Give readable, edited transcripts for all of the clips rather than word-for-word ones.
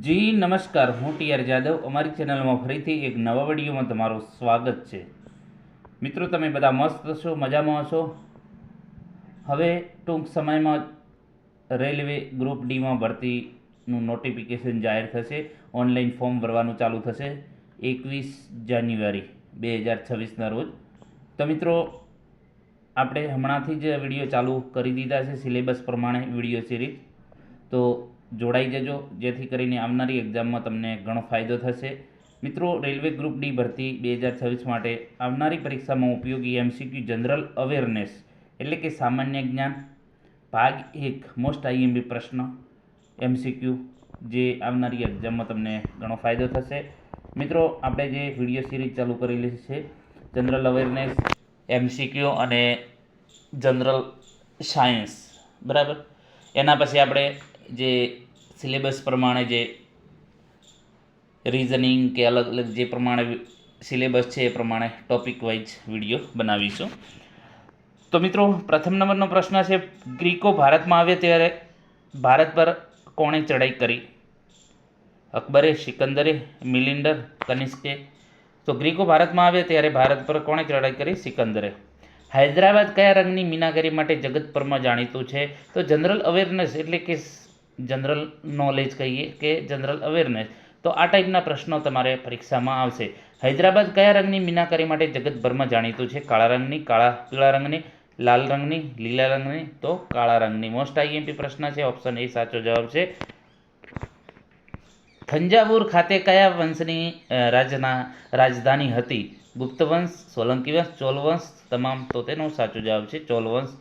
જી નમસ્કાર, હું ટીઆર જાદવ. અમારી ચેનલમાં ફરીથી એક નવા વિડીયોમાં તમારું સ્વાગત છે. મિત્રો, તમે બધા મસ્ત છો, મજામાં હશો. હવે ટૂંક સમયમાં રેલવે ગ્રુપ ડીમાં ભરતીનું નોટિફિકેશન જાહેર થશે. ઓનલાઈન ફોર્મ ભરવાનું ચાલુ થશે 21 જાન્યુઆરી 2026ના રોજ. તો મિત્રો, આપણે હમણાંથી જ વિડીયો ચાલુ કરી દીધા છે સિલેબસ પ્રમાણે વિડીયો સિરીઝ. તો જોડાઈ જજો, જેથી કરીને આવનારી એક્ઝામમાં તમને ઘણો ફાયદો થશે. મિત્રો, રેલવે ગ્રુપ ડી ભરતી 2026 માટે આવનારી પરીક્ષામાં ઉપયોગી MCQ જનરલ અવેરનેસ એટલે કે સામાન્ય જ્ઞાન ભાગ 1 મોસ્ટ IMP પ્રશ્ન MCQ, જે આવનારી એક્ઝામમાં તમને ઘણો ફાયદો થશે. મિત્રો, આપણે જે વિડીયો સિરીઝ ચાલુ કરેલી છે જનરલ અવેરનેસ, MCQ અને જનરલ સાયન્સ, બરાબર, એના પછી આપણે જે સિલેબસ પ્રમાણે જે રીઝનિંગ કે અલગ અલગ જે પ્રમાણે સિલેબસ છે એ પ્રમાણે ટોપિક વાઇઝ વિડીયો બનાવીશું. તો મિત્રો, પ્રથમ નંબરનો પ્રશ્ન છે, ગ્રીકો ભારતમાં આવે ત્યારે ભારત પર કોણે ચડાઈ કરી? અકબરે, સિકંદરે, મિલિન્ડર, કનિષ્કે? તો ગ્રીકો ભારતમાં આવે ત્યારે ભારત પર કોણે ચડાઈ કરી? સિકંદરે. હૈદરાબાદ કયા રંગની મીનાકારી માટે જગતભરમાં જાણીતું છે? તો જનરલ અવેરનેસ એટલે કે જનરલ નોલેજ કહીએ કે જનરલ અવેરનેસ. તો આ ટાઈપના પ્રશ્નો તમારે પરીક્ષામાં આવશે. હૈદરાબાદ કયા રંગની મીનાકારી માટે જગતભરમાં જાણીતું છે? કાળા રંગની, પીળા રંગની, લાલ રંગની, લીલા રંગની? તો કાળા રંગની. મોસ્ટ IMP પ્રશ્ન છે. ઓપ્શન એ સાચો જવાબ છે. થંજાવુર ખાતે કયા વંશની રાજધાની હતી? ગુપ્ત વંશ, સોલંકી વંશ, ચોલ વંશ? તમામ. તો તેનો સાચો જવાબ છે ચોલ વંશ.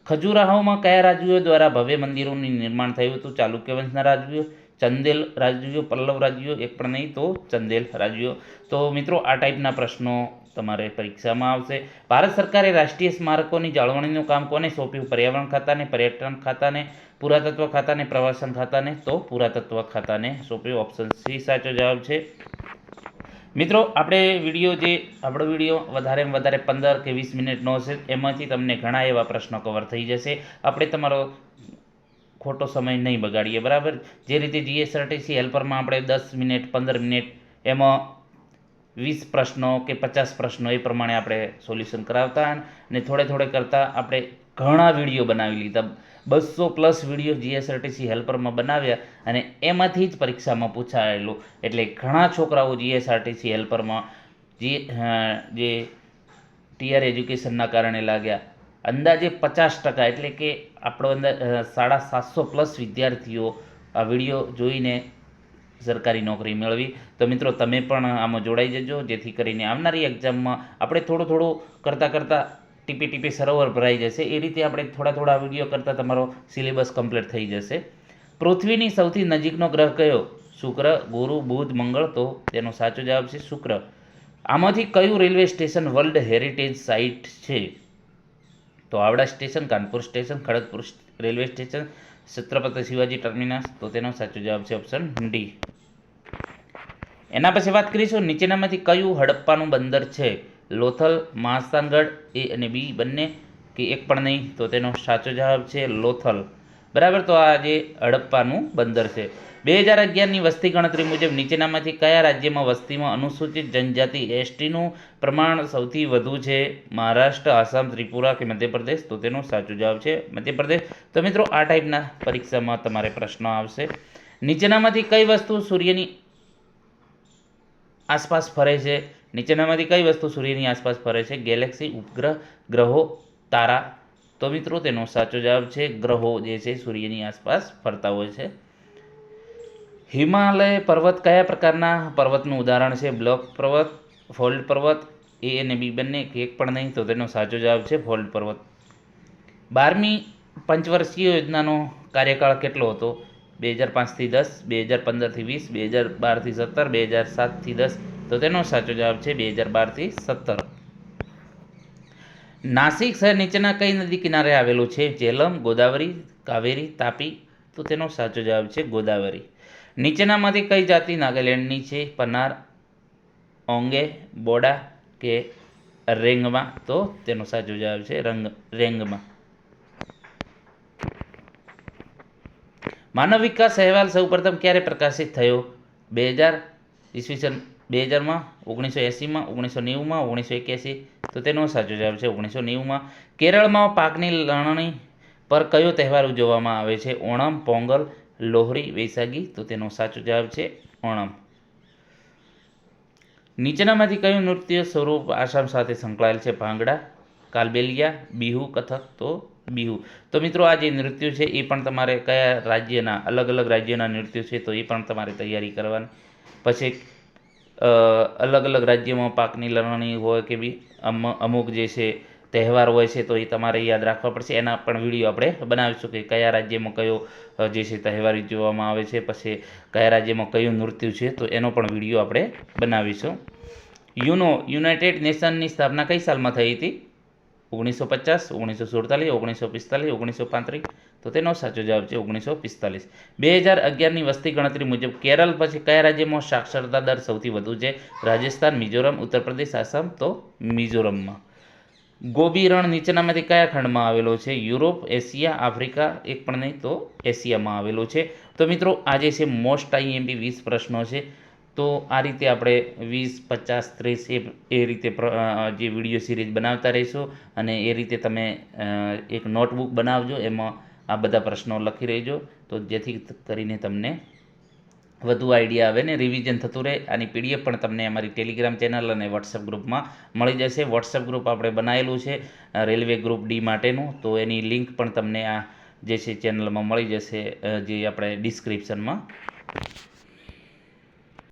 ખજુરાહોમાં કયા રાજવીઓ દ્વારા ભવ્ય મંદિરોનું નિર્માણ થયું હતું? ચાલુક્ય વંશના રાજવીઓ, ચંદેલ રાજવીઓ, પલ્લવ રાજવીઓ? એક પણ નહીં, તો ચંદેલ રાજવીઓ. તો મિત્રો, આ ટાઈપના પ્રશ્નો તમારે પરીક્ષામાં આવશે. ભારત સરકારે રાષ્ટ્રીય સ્મારકોની જાળવણીનું કામ કોને સોંપ્યું? પર્યાવરણ ખાતાને, પર્યટન ખાતાને, પુરાતત્વ ખાતાને, પ્રવાસન ખાતાને? તો પુરાતત્વ ખાતાને સોંપ્યું. ઓપ્શન સી સાચો જવાબ છે. મિત્રો, આપણો વિડીયો વધારેમાં વધારે 15 કે 20 મિનિટનો હશે. એમાંથી તમને ઘણા એવા પ્રશ્નો કવર થઈ જશે. આપણે તમારો ખોટો સમય નહીં બગાડીએ, બરાબર. જે રીતે GSRTC હેલ્પરમાં આપણે 10 મિનિટ, 15 મિનિટ, એમાં 20 પ્રશ્નો કે 50 પ્રશ્નો એ પ્રમાણે આપણે સોલ્યુશન કરાવતા, અને થોડે કરતાં આપણે ઘણા વિડીયો બનાવી લીધા. 200+ વિડીયો GSRTC હેલ્પરમાં બનાવ્યા, અને એમાંથી જ પરીક્ષામાં પૂછાયેલું. એટલે ઘણા છોકરાઓ GSRTC હેલ્પરમાં જે TR એજ્યુકેશનના કારણે લાગ્યા. અંદાજે 50%, એટલે કે આપણો અંદાજ 750+ વિદ્યાર્થીઓ આ વિડીયો જોઈને સરકારી નોકરી મેળવી. તો મિત્રો, તમે પણ આમાં જોડાઈ જજો, જેથી કરીને આવનારી એક્ઝામમાં આપણે થોડું કરતાં ટીપે સરોવર ભરાઈ જશે. એ રીતે આપણે થોડા વિડીયો કરતાં તમારો સિલેબસ કમ્પ્લીટ થઈ જશે. પૃથ્વીની સૌથી નજીકનો ગ્રહ કયો? શુક્ર, ગુરુ, બુધ, મંગળ? તો તેનો સાચો જવાબ છે શુક્ર. આમાંથી કયું railway station world heritage site છે? તો Howrah station, Kanpur station, Kharagpur railway station, Chhatrapati Shivaji terminus? તો તેનો સાચો જવાબ છે ઓપ્શન ડી. એના પછી વાત કરીશું, નીચેનામાંથી કયું હડપ્પાનું બંદર છે? લોથલ, મહાસ્થાનગઢ? A અને B બંને, કે એક પણ નહીં? તો તેનો સાચો જવાબ છે લોથલ, બરાબર. તો આ જે હડપ્પાનું બંદર છે. 2011ની વસ્તી ગણતરી મુજબ નીચેનામાંથી કયા રાજ્યમાં વસ્તીમાં અનુસૂચિત જનજાતિ STનું પ્રમાણ સૌથી વધુ છે? મહારાષ્ટ્ર, આસામ, ત્રિપુરા કે મધ્યપ્રદેશ? તો તેનો સાચો જવાબ છે મધ્યપ્રદેશ. તો મિત્રો, આ ટાઈપના પરીક્ષામાં તમારે પ્રશ્નો આવશે. નીચેનામાંથી કઈ વસ્તુ સૂર્યની આસપાસ ફરે છે? નીચેનામાંથી કઈ વસ્તુ સૂર્યની આસપાસ ફરે છે? ગેલેક્સી, ઉપગ્રહ, ગ્રહો, તારા? તો મિત્રો, તેનો સાચો જવાબ છે ગ્રહો જે છે સૂર્યની આસપાસ ફરતા હોય છે. હિમાલય પર્વત કયા પ્રકારના પર્વતનું ઉદાહરણ છે? બ્લોક પર્વત, ફોલ્ડ પર્વત? A અને B બંને, કે એક પણ નહીં? તો તેનો સાચો જવાબ છે ફોલ્ડ પર્વત. 12મી પંચવર્ષીય યોજનાનો કાર્યકાળ કેટલો હતો? 2005થી 10, 2015થી 20, 2012થી 17, 2007થી 10? તો તેનો સાચો જવાબ છે 2012થી 17. નાસિક શહેર નીચેના કઈ નદી કિનારે આવેલું છે? ઝેલમ, ગોદાવરી, કાવેરી, તાપી? તો તેનો સાચો જવાબ છે ગોદાવરી. નીચેનામાંથી કઈ જાતિ નાગાલેન્ડની છે? પનાર, ઓંગે, બોડા કે રેંગમા? તો તેનો સાચો જવાબ છે રેંગમા. માનવ વિકાસ અહેવાલ સૌપ્રથમ ક્યારે પ્રકાશિત થયો? 2000 ઈસવીસન 2000માં, 1980માં, 1990માં, 1981? તો તેનો સાચો જવાબ છે 1990માં. કેરળમાં પાકની લણણી પર કયો તહેવાર ઉજવવામાં આવે છે? ઓણમ, પોંગલ, લોહરી, વૈશાખી? તો તેનો સાચો જવાબ છે ઓણમ. નીચેનામાંથી કયું નૃત્ય સ્વરૂપ આસામ સાથે સંકળાયેલ છે? ભાંગડા, કાલબેલિયા, બિહુ, કથક? તો બિહુ. તો મિત્રો આ જે નૃત્યો છે એ પણ તમારે કયા રાજ્યના, અલગ અલગ રાજ્યના નૃત્યો છે તો એ પણ તમારે તૈયારી કરવાની. પછી અલગ અલગ રાજ્યમાં પાકની લણણી હોય કે બી અમુક જે છે તહેવાર હોય છે તો એ તમારે યાદ રાખવા પડશે. એના પણ વિડીયો આપણે બનાવીશું કે કયા રાજ્યમાં કયો જે છે તહેવાર ઉજવવામાં આવે છે, પછી કયા રાજ્યમાં કયું નૃત્ય છે તો એનો પણ વિડીયો આપણે બનાવીશું. યુનાઇટેડ નેશનની સ્થાપના કઈ સાલમાં થઈ હતી? 1950, 1947, 1945, 1935? તો તેનો સાચો જવાબ છે 1945. 2011ની વસ્તી ગણતરી મુજબ કેરળ પછી કયા રાજ્યમાં સાક્ષરતા દર સૌથી વધુ છે? રાજસ્થાન, મિઝોરમ, ઉત્તર પ્રદેશ, આસામ? તો મિઝોરમમાં. ગોબી રણ નીચેનામાંથી કયા ખંડમાં આવેલો છે? Europe, Asia, Africa? એક પણ નહીં, તો એશિયામાં આવેલો છે. તો મિત્રો આજે છે મોસ્ટ આઈએમપી 20 પ્રશ્નો છે. તો આ રીતે આપણે 20, 50, 30 એ રીતે જે વિડીયો સિરીઝ બનાવતા રહીશું અને એ રીતે તમે એક નોટબુક બનાવજો, એમાં આ બધા પ્રશ્નો લખી રહેજો તો જેથી કરીને તમને વધુ આઈડિયા આવે ને રિવિઝન થતું રહે. આની પીડીએફ પણ તમને અમારી ટેલિગ્રામ ચેનલ અને વોટ્સઅપ ગ્રુપમાં મળી જશે. વોટ્સઅપ ગ્રુપ આપણે બનાવેલું છે રેલવે ગ્રુપ ડી માટેનું, તો એની લિંક પણ તમને આ જે છે ચેનલમાં મળી જશે, જે આપણે ડિસ્ક્રિપ્શનમાં